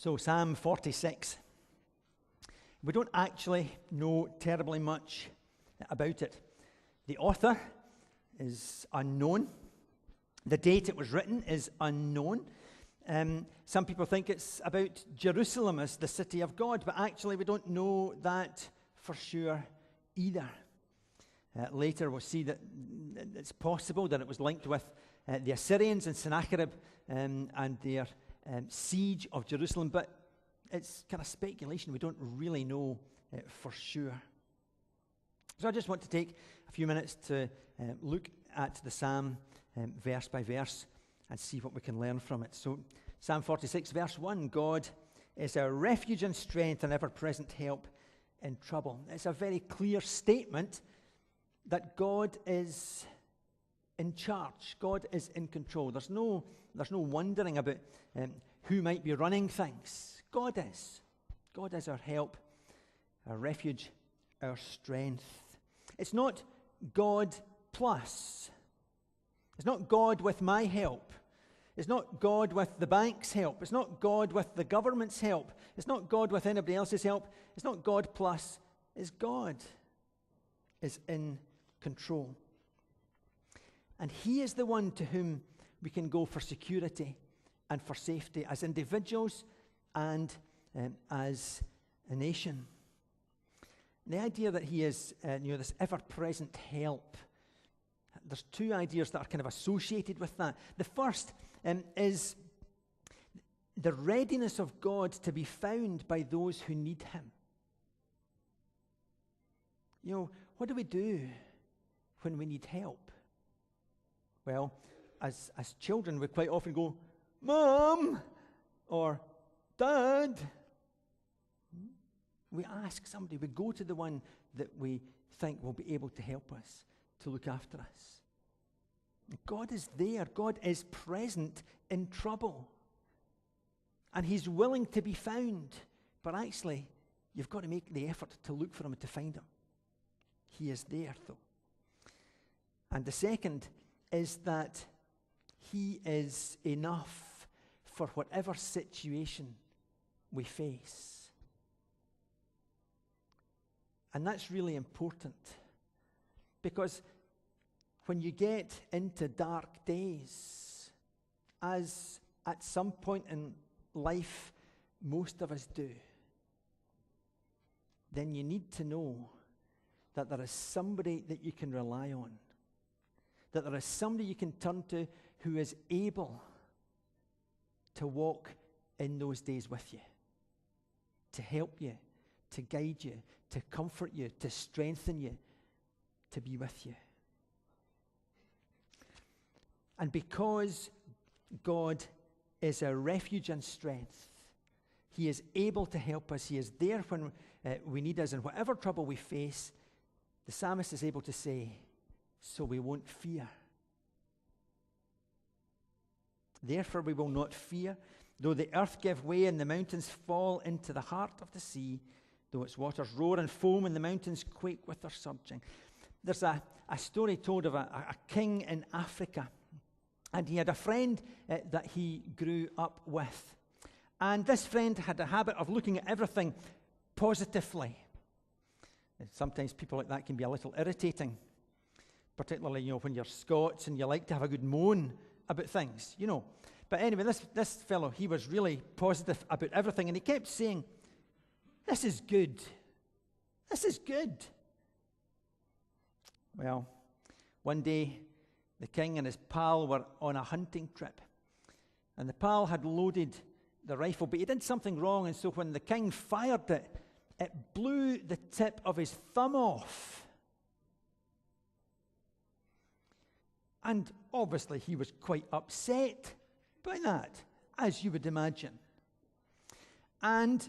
So, Psalm 46. We don't actually know terribly much about it. The author is unknown. The date it was written is unknown. Some people think it's about Jerusalem as the city of God, but actually we don't know that for sure either. Later we'll see that it's possible that it was linked with the Assyrians and Sennacherib and their siege of Jerusalem, but it's kind of speculation. We don't really know for sure. So I just want to take a few minutes to look at the psalm verse by verse and see what we can learn from it. So Psalm 46 verse 1, God is our refuge and strength and ever-present help in trouble. It's a very clear statement that God is in charge. God is in control. There's no wondering about who might be running things. God is. God is our help, our refuge, our strength. It's not God plus. It's not God with my help. It's not God with the bank's help. It's not God with the government's help. It's not God with anybody else's help. It's not God plus. It's God is in control. And He is the one to whom we can go for security and for safety as individuals and as a nation. The idea that He is this ever-present help, there's two ideas that are kind of associated with that. The first is the readiness of God to be found by those who need Him. What do we do when we need help? Well, as children, we quite often go, Mom, or Dad. We ask somebody, we go to the one that we think will be able to help us, to look after us. God is there. God is present in trouble. And He's willing to be found. But actually, you've got to make the effort to look for Him and to find Him. He is there, though. And the second is that He is enough for whatever situation we face. And that's really important, because when you get into dark days, as at some point in life most of us do, then you need to know that there is somebody that you can rely on, that there is somebody you can turn to who is able to walk in those days with you, to help you, to guide you, to comfort you, to strengthen you, to be with you. And because God is our refuge and strength, He is able to help us. He is there when we need us. And whatever trouble we face, the psalmist is able to say, so we won't fear. Therefore we will not fear, though the earth give way and the mountains fall into the heart of the sea, though its waters roar and foam and the mountains quake with their surging. There's a story told of a king in Africa, and he had a friend that he grew up with. And this friend had a habit of looking at everything positively. And sometimes people like that can be a little irritating, particularly, when you're Scots and you like to have a good moan about things, But anyway, this fellow, he was really positive about everything, and he kept saying, this is good. This is good. Well, one day, the king and his pal were on a hunting trip, and the pal had loaded the rifle, but he did something wrong, and so when the king fired it, it blew the tip of his thumb off. And obviously he was quite upset by that, as you would imagine. And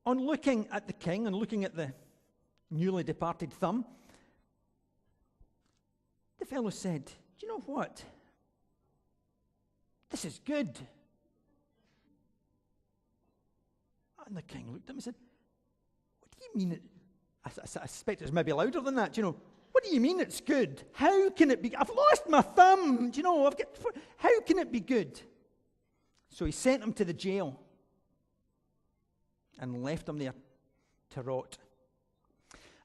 on looking at the king and looking at the newly departed thumb, the fellow said, do you know what? This is good. And the king looked at him and said, what do you mean? I suspect it's maybe louder than that, What do you mean it's good? How can it be? I've lost my thumb. How can it be good? So he sent him to the jail and left him there to rot.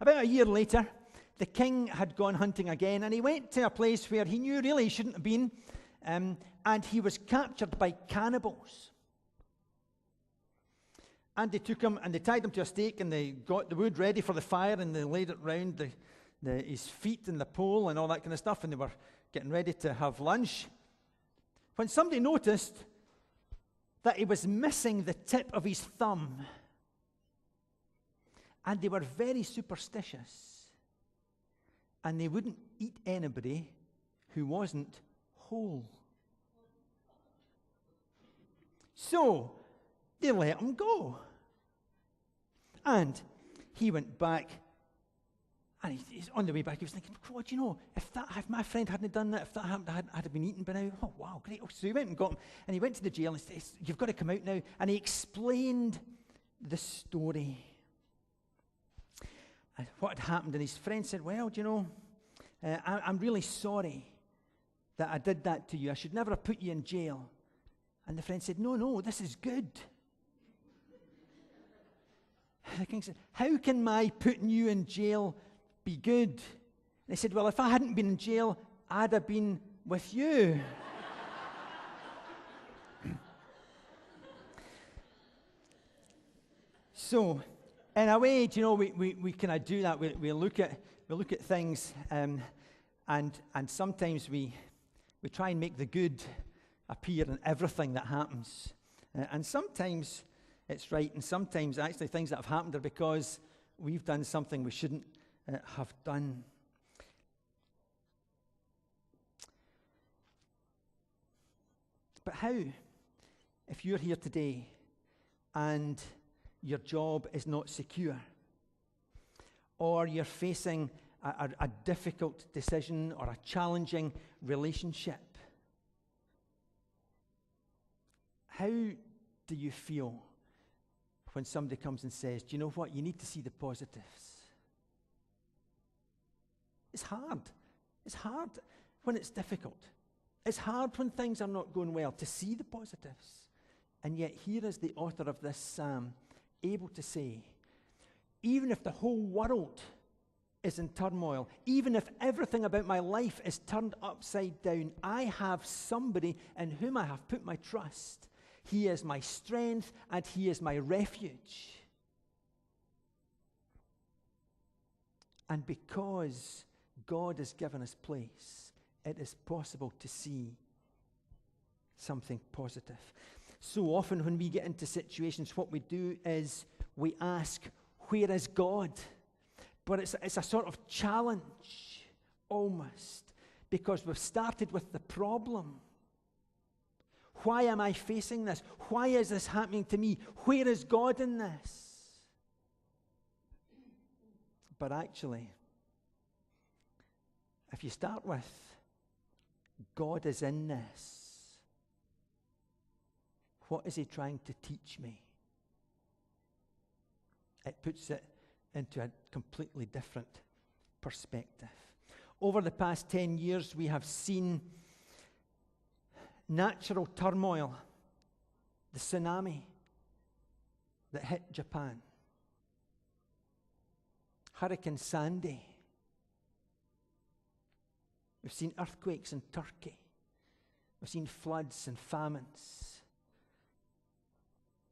About a year later, the king had gone hunting again, and he went to a place where he knew really he shouldn't have been, and he was captured by cannibals. And they took him and they tied him to a stake, and they got the wood ready for the fire, and they laid it round his feet and the pole and all that kind of stuff, and they were getting ready to have lunch, when somebody noticed that he was missing the tip of his thumb. And they were very superstitious, and they wouldn't eat anybody who wasn't whole. So they let him go. And he went back, and he's on the way back, he was thinking, God, you know, if my friend hadn't done that, if that happened, I'd have been eaten by now. Oh, wow, great. So he went and got him, and he went to the jail and said, you've got to come out now. And he explained the story. And what had happened, and his friend said, well, do you know, I'm really sorry that I did that to you. I should never have put you in jail. And the friend said, no, this is good. The king said, how can my putting you in jail be good? And he said, well, if I hadn't been in jail, I'd have been with you. So, in a way, you know, we kind of do that. We look at things, and sometimes we try and make the good appear in everything that happens. And sometimes it's right, and sometimes actually things that have happened are because we've done something we shouldn't have done. But how, if you're here today and your job is not secure, or you're facing a difficult decision or a challenging relationship, how do you feel when somebody comes and says, do you know what, you need to see the positives? It's hard. It's hard when it's difficult. It's hard when things are not going well to see the positives. And yet here is the author of this psalm able to say, even if the whole world is in turmoil, even if everything about my life is turned upside down, I have somebody in whom I have put my trust. He is my strength and he is my refuge. And because God has given us place, it is possible to see something positive. So often when we get into situations, what we do is we ask, where is God? But it's a sort of challenge, almost, because we've started with the problem. Why am I facing this? Why is this happening to me? Where is God in this? But actually, if you start with, God is in this, what is he trying to teach me? It puts it into a completely different perspective. Over the past 10 years, we have seen natural turmoil, the tsunami that hit Japan, Hurricane Sandy. We've seen earthquakes in Turkey. We've seen floods and famines.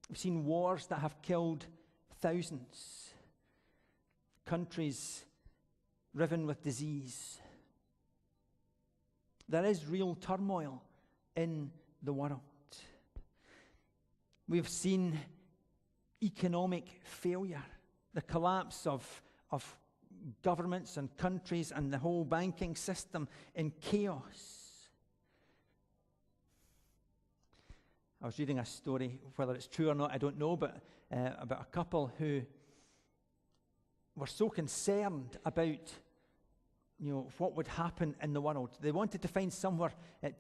We've seen wars that have killed thousands. Countries riven with disease. There is real turmoil in the world. We've seen economic failure, the collapse of governments and countries and the whole banking system in chaos. I was reading a story, whether it's true or not, I don't know, but about a couple who were so concerned about, what would happen in the world. They wanted to find somewhere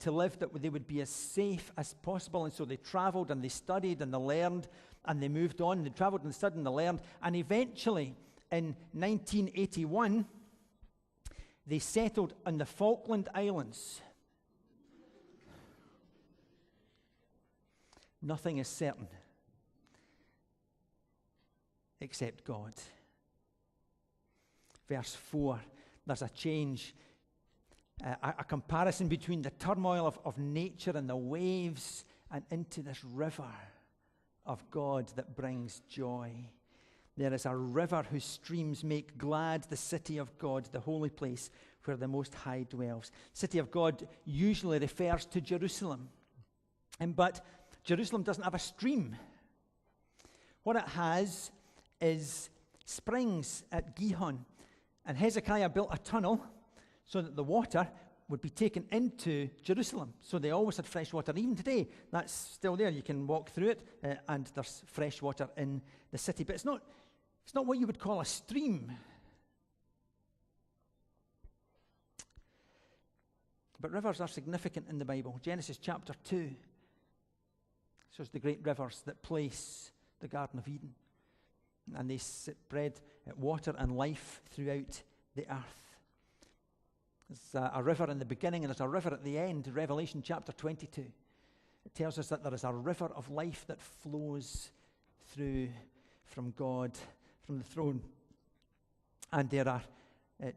to live that they would be as safe as possible, and so they traveled and they studied and they learned and they moved on, and they traveled and they studied and they learned, and eventually in 1981 they settled on the Falkland Islands. Nothing is certain except God. Verse 4, there's a change, a comparison between the turmoil of nature and the waves and into this river of God that brings joy. There is a river whose streams make glad the city of God, the holy place where the Most High dwells. City of God usually refers to Jerusalem. But Jerusalem doesn't have a stream. What it has is springs at Gihon. And Hezekiah built a tunnel so that the water would be taken into Jerusalem. So they always had fresh water. Even today, that's still there. You can walk through it, and there's fresh water in the city. But it's not what you would call a stream. But rivers are significant in the Bible. Genesis chapter 2 shows the great rivers that place the Garden of Eden. And they spread water and life throughout the earth. There's a river in the beginning and there's a river at the end. Revelation chapter 22. It tells us that there is a river of life that flows through from God, from the throne. And there are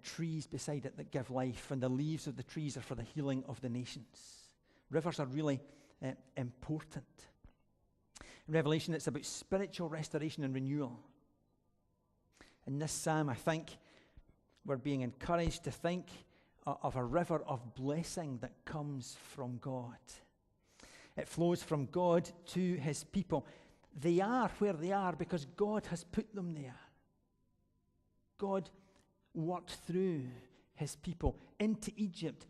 trees beside it that give life, and the leaves of the trees are for the healing of the nations. Rivers are really important. In Revelation, it's about spiritual restoration and renewal. In this psalm, I think we're being encouraged to think of a river of blessing that comes from God. It flows from God to his people. They are where they are because God has put them there. God worked through his people into Egypt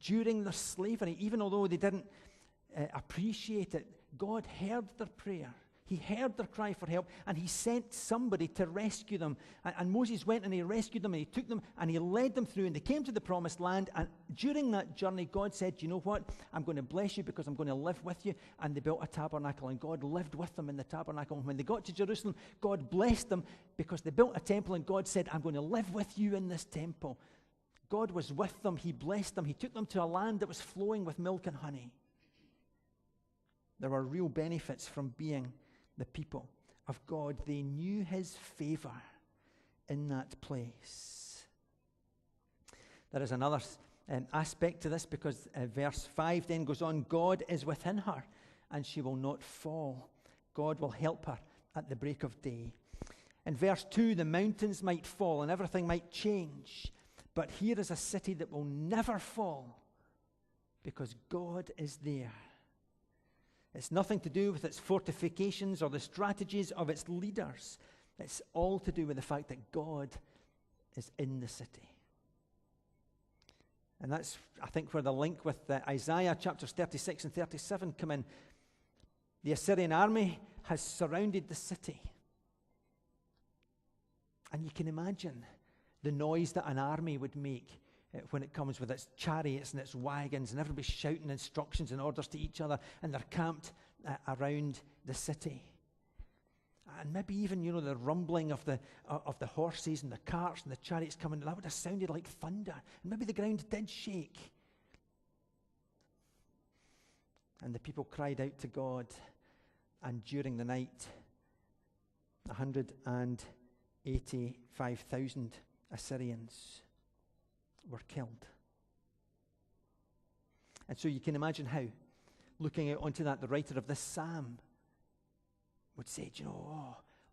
during their slavery. Even although they didn't appreciate it, God heard their prayer. He heard their cry for help, and he sent somebody to rescue them. And Moses went and he rescued them, and he took them, and he led them through, and they came to the promised land. And during that journey, God said, you know what? I'm going to bless you because I'm going to live with you. And they built a tabernacle, and God lived with them in the tabernacle. And when they got to Jerusalem, God blessed them because they built a temple, and God said, I'm going to live with you in this temple. God was with them. He blessed them. He took them to a land that was flowing with milk and honey. There were real benefits from being the people of God. They knew his favor in that place. There is another aspect to this because verse 5 then goes on, God is within her and she will not fall. God will help her at the break of day. In verse 2, the mountains might fall and everything might change, but here is a city that will never fall because God is there. It's nothing to do with its fortifications or the strategies of its leaders. It's all to do with the fact that God is in the city. And that's, I think, where the link with Isaiah chapters 36 and 37 come in. The Assyrian army has surrounded the city. And you can imagine the noise that an army would make when it comes with its chariots and its wagons, and everybody shouting instructions and orders to each other, and they're camped around the city. And maybe even, the rumbling of the horses and the carts and the chariots coming, that would have sounded like thunder. And maybe the ground did shake. And the people cried out to God, and during the night, 185,000 Assyrians were killed. And so you can imagine how, looking out onto that, the writer of this psalm would say,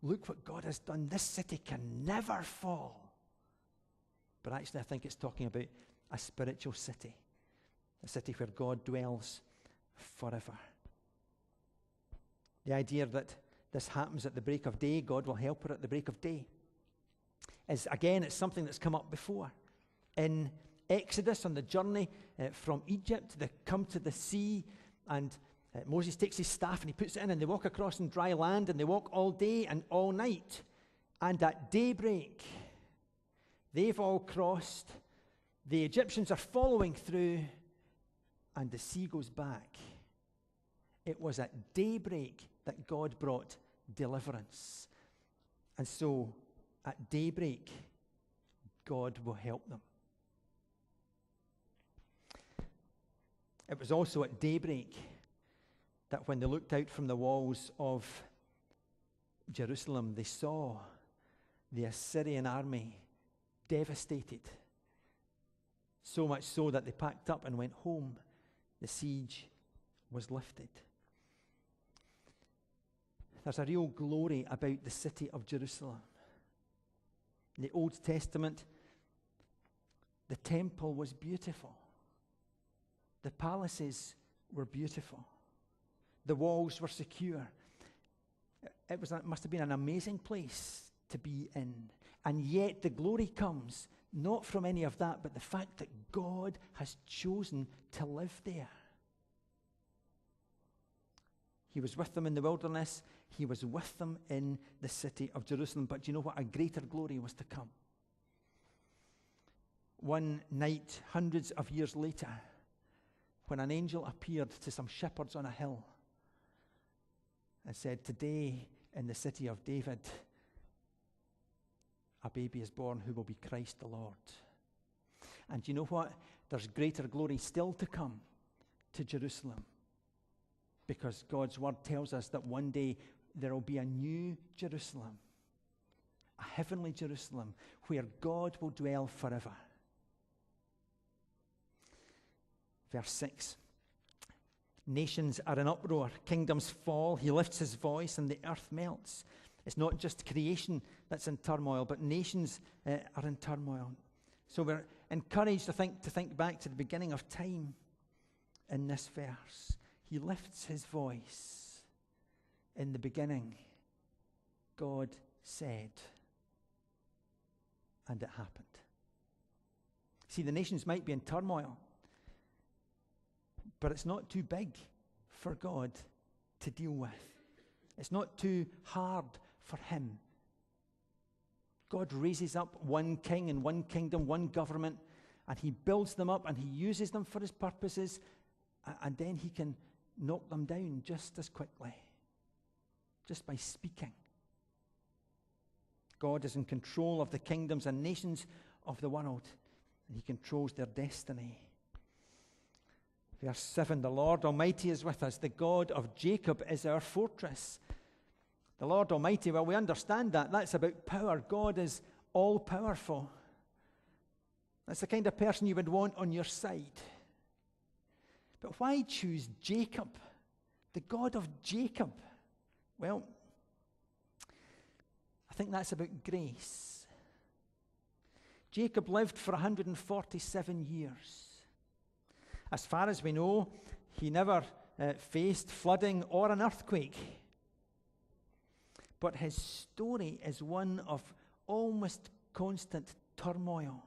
look what God has done. This city can never fall. But actually, I think it's talking about a spiritual city, a city where God dwells forever. The idea that this happens at the break of day, God will help her at the break of day, is, again, it's something that's come up before. In Exodus, on the journey from Egypt, they come to the sea, and Moses takes his staff and he puts it in, and they walk across on dry land, and they walk all day and all night. And at daybreak, they've all crossed. The Egyptians are following through, and the sea goes back. It was at daybreak that God brought deliverance. And so, at daybreak, God will help them. It was also at daybreak that when they looked out from the walls of Jerusalem, they saw the Assyrian army devastated. So much so that they packed up and went home. The siege was lifted. There's a real glory about the city of Jerusalem. In the Old Testament, the temple was beautiful. The palaces were beautiful. The walls were secure. It must have been an amazing place to be in. And yet the glory comes not from any of that, but the fact that God has chosen to live there. He was with them in the wilderness. He was with them in the city of Jerusalem. But do you know what? A greater glory was to come. One night, hundreds of years later, when an angel appeared to some shepherds on a hill and said, "Today in the city of David, a baby is born who will be Christ the Lord." And you know what? There's greater glory still to come to Jerusalem, because God's word tells us that one day there will be a new Jerusalem, a heavenly Jerusalem, where God will dwell forever. Verse 6. Nations are in uproar, kingdoms fall, he lifts his voice and the earth melts. It's not just creation that's in turmoil, but nations are in turmoil. So we're encouraged to think back to the beginning of time in this verse. He lifts his voice. In the beginning, God said, and it happened. See, the nations might be in turmoil, but it's not too big for God to deal with. It's not too hard for him. God raises up one king and one kingdom, one government, and he builds them up and he uses them for his purposes, and then he can knock them down just as quickly, just by speaking. God is in control of the kingdoms and nations of the world, and he controls their destiny. Verse 7, the Lord Almighty is with us. The God of Jacob is our fortress. The Lord Almighty, well, we understand that. That's about power. God is all-powerful. That's the kind of person you would want on your side. But why choose Jacob, the God of Jacob? Well, I think that's about grace. Jacob lived for 147 years. As far as we know, he never faced flooding or an earthquake. But his story is one of almost constant turmoil.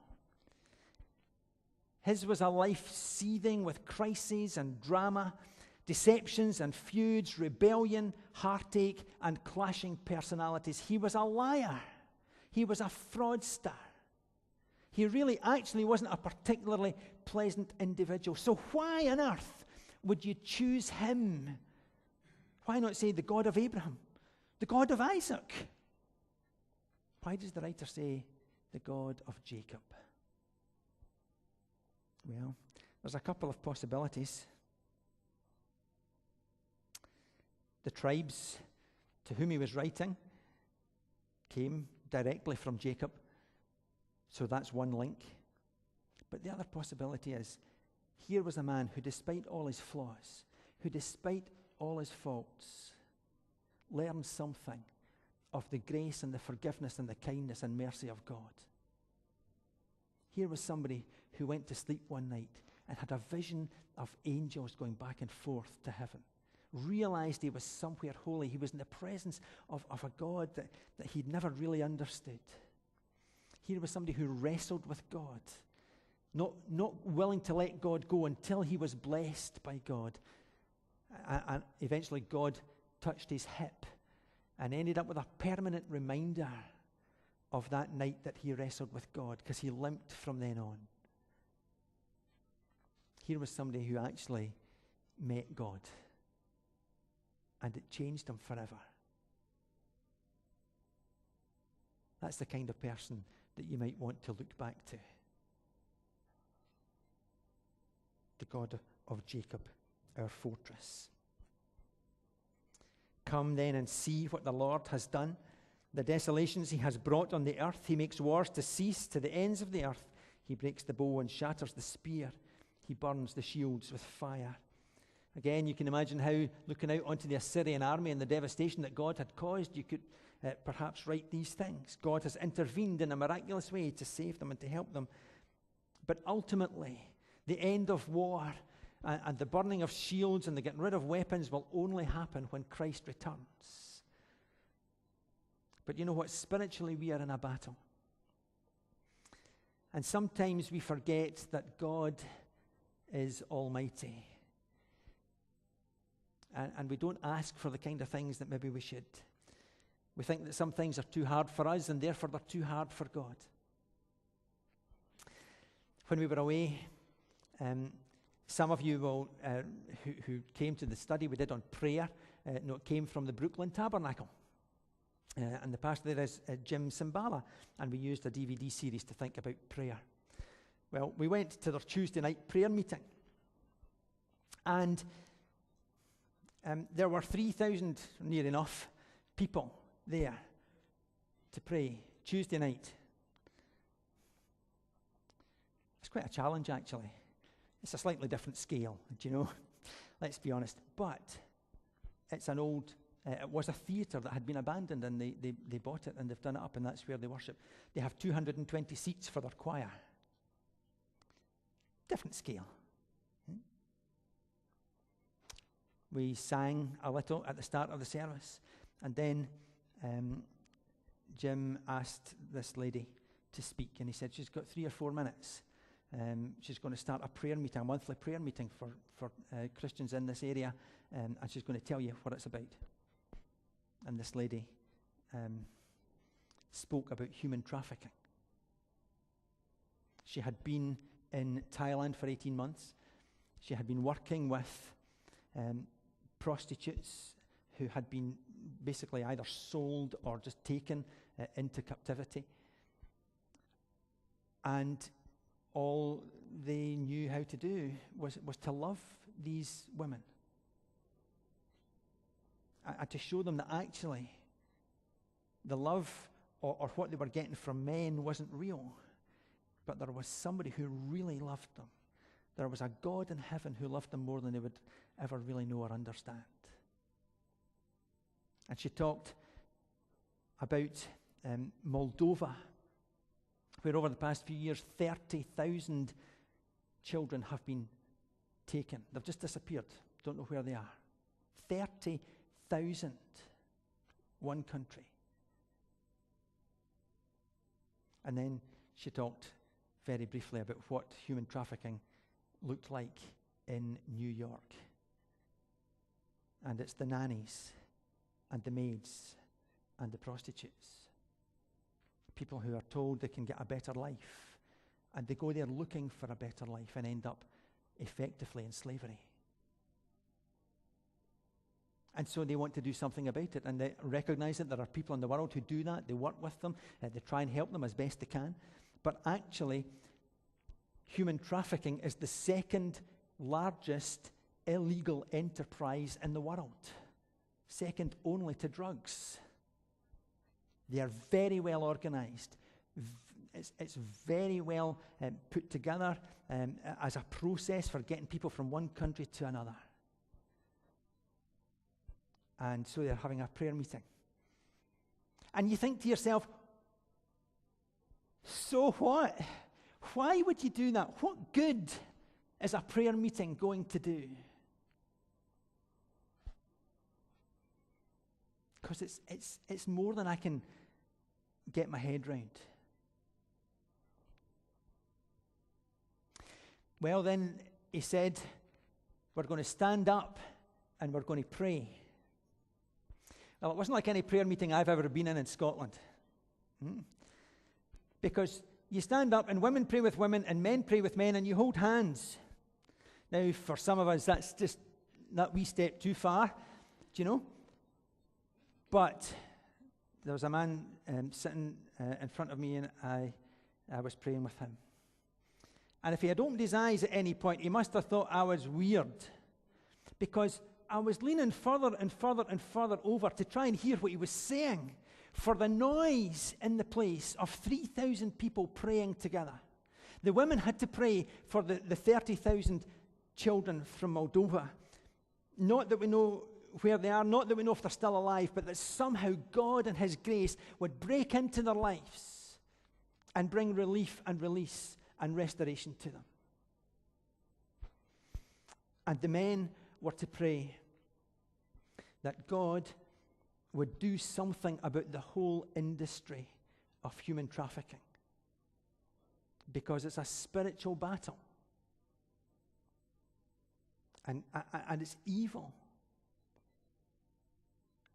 His was a life seething with crises and drama, deceptions and feuds, rebellion, heartache, and clashing personalities. He was a liar. He was a fraudster. He really actually wasn't a particularly pleasant individual. So why on earth would you choose him? Why not say the God of Abraham, the God of Isaac? Why does the writer say the God of Jacob? Well, there's a couple of possibilities. The tribes to whom he was writing came directly from Jacob, so that's one link. But the other possibility is, here was a man who, despite all his flaws, who, despite all his faults, learned something of the grace and the forgiveness and the kindness and mercy of God. Here was somebody who went to sleep one night and had a vision of angels going back and forth to heaven, realized he was somewhere holy. He was in the presence of a God that he'd never really understood. Here was somebody who wrestled with God, not willing to let God go until he was blessed by God. And eventually God touched his hip and ended up with a permanent reminder of that night that he wrestled with God, because he limped from then on. Here was somebody who actually met God, and it changed him forever. That's the kind of person that you might want to look back to. The God of Jacob, our fortress. Come then and see what the Lord has done. The desolations he has brought on the earth. He makes wars to cease to the ends of the earth. He breaks the bow and shatters the spear. He burns the shields with fire. Again, you can imagine how, looking out onto the Assyrian army and the devastation that God had caused, you could perhaps write these things. God has intervened in a miraculous way to save them and to help them. But ultimately, the end of war and the burning of shields and the getting rid of weapons will only happen when Christ returns. But you know what? Spiritually, we are in a battle. And sometimes we forget that God is almighty. And we don't ask for the kind of things that maybe we should. We think that some things are too hard for us, and therefore they're too hard for God. When we were away, some of you will, who came to the study we did on prayer, came from the Brooklyn Tabernacle. And the pastor there is Jim Simbala, and we used a DVD series to think about prayer. Well, we went to their Tuesday night prayer meeting, and there were 3,000, near enough, people there to pray Tuesday night. It's quite a challenge, actually. It's a slightly different scale, do you know? Let's be honest. But it's an old, it was a theatre that had been abandoned, and they bought it, and they've done it up, and that's where they worship. They have 220 seats for their choir. Different scale. We sang a little at the start of the service, and then Jim asked this lady to speak, and he said she's got 3 or 4 minutes. She's going to start a prayer meeting, a monthly prayer meeting for Christians in this area, and she's going to tell you what it's about. And this lady spoke about human trafficking. She had been in Thailand for 18 months. She had been working with prostitutes who had been basically either sold or just taken into captivity. And all they knew how to do was to love these women. And to show them that actually the love or what they were getting from men wasn't real. But there was somebody who really loved them. There was a God in heaven who loved them more than they would ever really know or understand. And she talked about Moldova, where over the past few years, 30,000 children have been taken. They've just disappeared. Don't know where they are. 30,000. One country. And then she talked very briefly about what human trafficking looked like in New York. And it's the nannies and the maids and the prostitutes. People who are told they can get a better life, and they go there looking for a better life and end up effectively in slavery. And so they want to do something about it, and they recognize that there are people in the world who do that. They work with them, they try and help them as best they can. But actually, human trafficking is the second largest illegal enterprise in the world, second only to drugs. They are very well organized. It's very well put together as a process for getting people from one country to another. And so they're having a prayer meeting. And you think to yourself, so what? Why would you do that? What good is a prayer meeting going to do? Because it's more than I can get my head round. Well, then he said, we're going to stand up and we're going to pray. Well, it wasn't like any prayer meeting I've ever been in Scotland. Because you stand up and women pray with women and men pray with men and you hold hands. Now, for some of us, that's just that wee step too far, do you know? But there was a man sitting in front of me, and I was praying with him. And if he had opened his eyes at any point, he must have thought I was weird. Because I was leaning further and further and further over to try and hear what he was saying, for the noise in the place of 3,000 people praying together. The women had to pray for the 30,000 children from Moldova. Not that we know where they are, not that we know if they're still alive, but that somehow God and his grace would break into their lives and bring relief and release and restoration to them. And the men were to pray that God would do something about the whole industry of human trafficking, because it's a spiritual battle. And it's evil.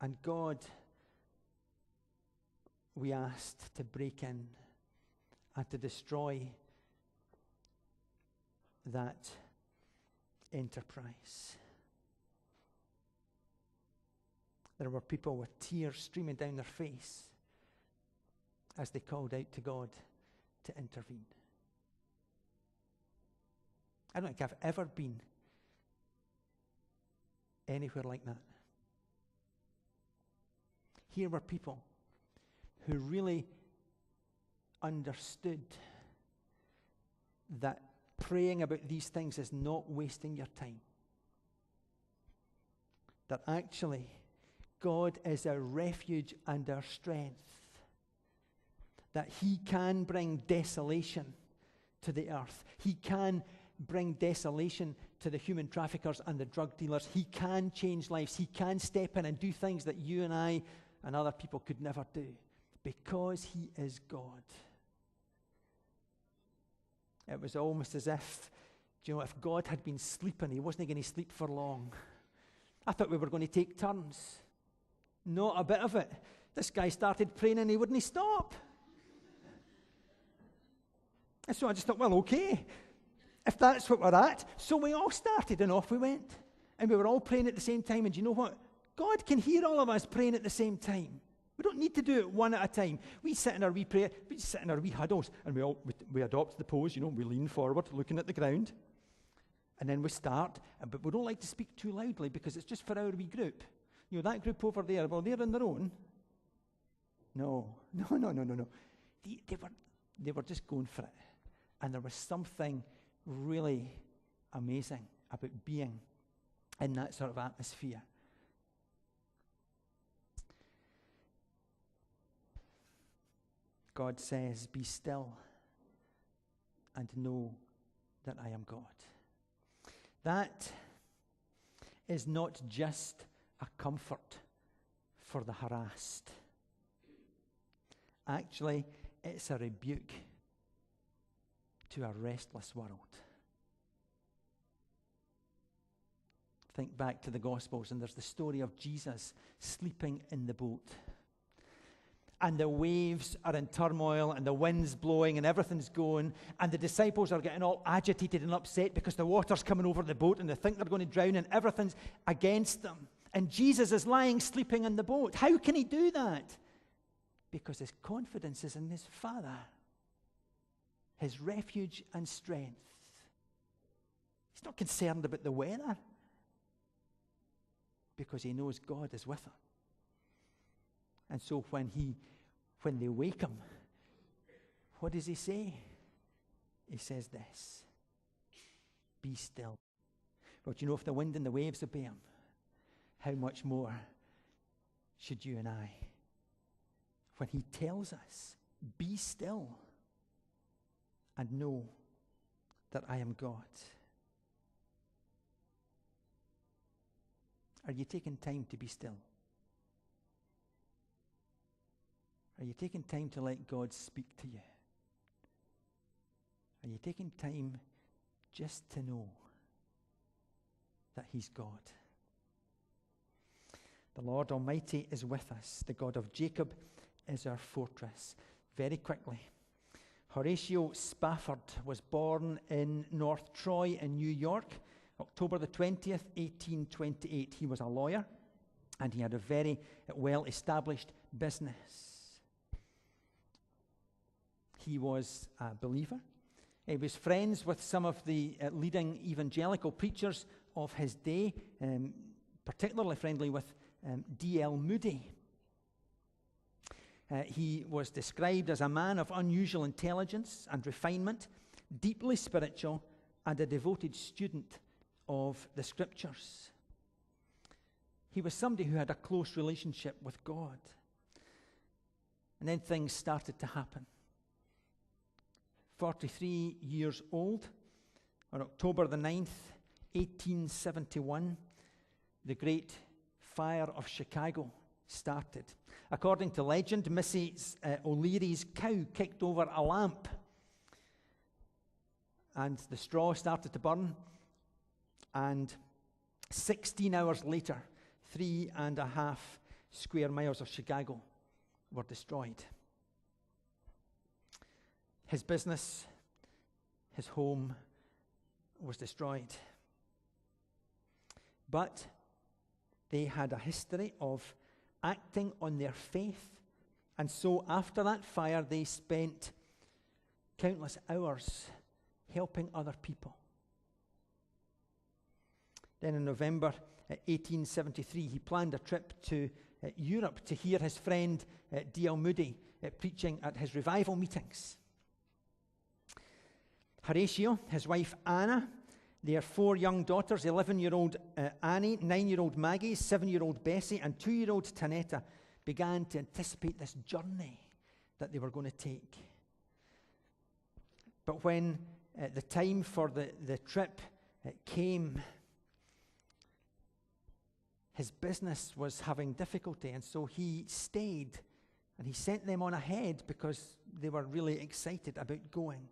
And God, we asked to break in and to destroy that enterprise. There were people with tears streaming down their face as they called out to God to intervene. I don't think I've ever been anywhere like that. Here were people who really understood that praying about these things is not wasting your time. That actually, God is our refuge and our strength. That he can bring desolation to the earth. He can bring desolation to the human traffickers and the drug dealers. He can change lives. He can step in and do things that you and I and other people could never do, because he is God. It was almost as if, if God had been sleeping, he wasn't going to sleep for long. I thought we were going to take turns. Not a bit of it. This guy started praying and he wouldn't stop. And so I just thought, well, okay, if that's what we're at. So we all started and off we went. And we were all praying at the same time. And you know what? God can hear all of us praying at the same time. We don't need to do it one at a time. We sit in our wee prayer, we sit in our wee huddles, and we adopt the pose, we lean forward, looking at the ground. And then we start, but we don't like to speak too loudly because it's just for our wee group. That group over there, well, they're on their own. No. They were just going for it. And there was something really amazing about being in that sort of atmosphere. God says, be still and know that I am God. That is not just a comfort for the harassed. Actually, it's a rebuke to a restless world. Think back to the Gospels, and there's the story of Jesus sleeping in the boat. And the waves are in turmoil, and the wind's blowing, and everything's going, and the disciples are getting all agitated and upset because the water's coming over the boat, and they think they're going to drown, and everything's against them. And Jesus is lying, sleeping in the boat. How can he do that? Because his confidence is in his Father, his refuge and strength. He's not concerned about the weather, because he knows God is with him. And so when they wake him, what does he say? He says this: be still. Well, do you know, if the wind and the waves obey him, how much more should you and I? When he tells us, be still and know that I am God. Are you taking time to be still? Are you taking time to let God speak to you? Are you taking time just to know that he's God? The Lord Almighty is with us. The God of Jacob is our fortress. Very quickly, Horatio Spafford was born in North Troy in New York, October the 20th, 1828. He was a lawyer, and he had a very well-established business. He was a believer. He was friends with some of the leading evangelical preachers of his day, particularly friendly with D.L. Moody. He was described as a man of unusual intelligence and refinement, deeply spiritual, and a devoted student of the Scriptures. He was somebody who had a close relationship with God. And then things started to happen. 43 years old, on October the 9th, 1871, the Great Fire of Chicago started. According to legend, Mrs. O'Leary's cow kicked over a lamp, and the straw started to burn, and 16 hours later, 3.5 square miles of Chicago were destroyed. His business, his home was destroyed. But they had a history of acting on their faith, and so after that fire, they spent countless hours helping other people. Then in November 1873, he planned a trip to Europe to hear his friend D.L. Moody preaching at his revival meetings. Horatio, his wife Anna, their 4 young daughters, 11-year-old Annie, 9-year-old Maggie, 7-year-old Bessie, and 2-year-old Tanetta, began to anticipate this journey that they were going to take. But when the time for the trip came, his business was having difficulty, and so he stayed, and he sent them on ahead because they were really excited about going.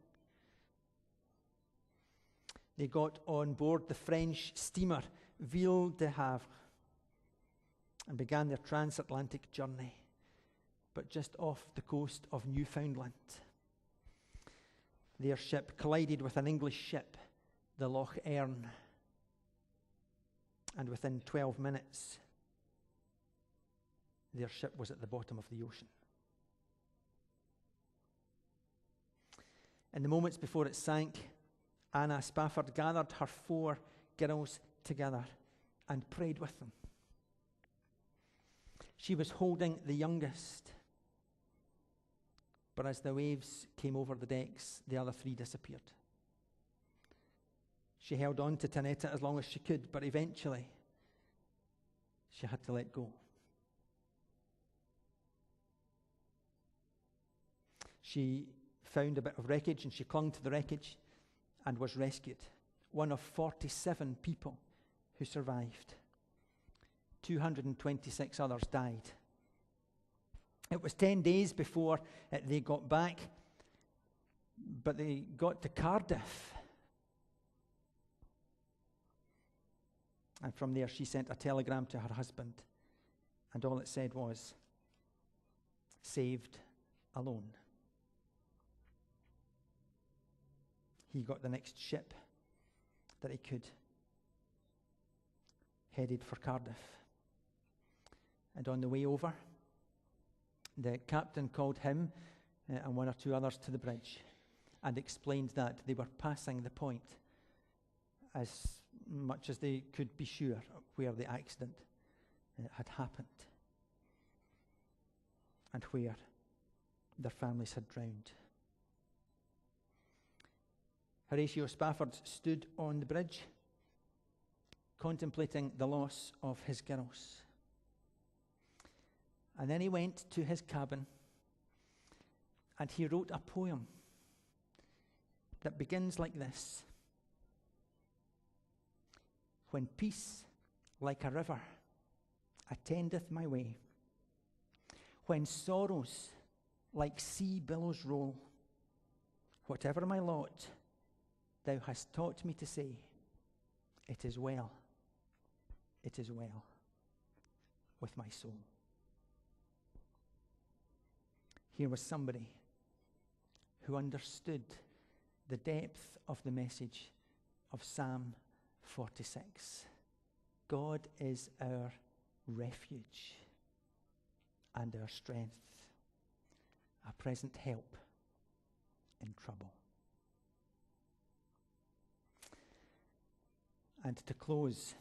They got on board the French steamer Ville de Havre and began their transatlantic journey, but just off the coast of Newfoundland. Their ship collided with an English ship, the Loch Earn, and within 12 minutes, their ship was at the bottom of the ocean. In the moments before it sank, Anna Spafford gathered her 4 girls together and prayed with them. She was holding the youngest, but as the waves came over the decks, the other 3 disappeared. She held on to Tanetta as long as she could, but eventually she had to let go. She found a bit of wreckage and she clung to the wreckage and was rescued. One of 47 people who survived. 226 others died. It was 10 days before they got back, but they got to Cardiff. And from there she sent a telegram to her husband, and all it said was, "Saved alone." He got the next ship that he could, headed for Cardiff. And on the way over, the captain called him and 1 or 2 others to the bridge and explained that they were passing the point, as much as they could be sure where the accident had happened and where their families had drowned. Horatio Spafford stood on the bridge, contemplating the loss of his girls. And then he went to his cabin and he wrote a poem that begins like this. When peace, like a river, attendeth my way, when sorrows, like sea billows roll, whatever my lot, thou hast taught me to say, it is well with my soul. Here was somebody who understood the depth of the message of Psalm 46. God is our refuge and our strength, a present help in trouble. And to close,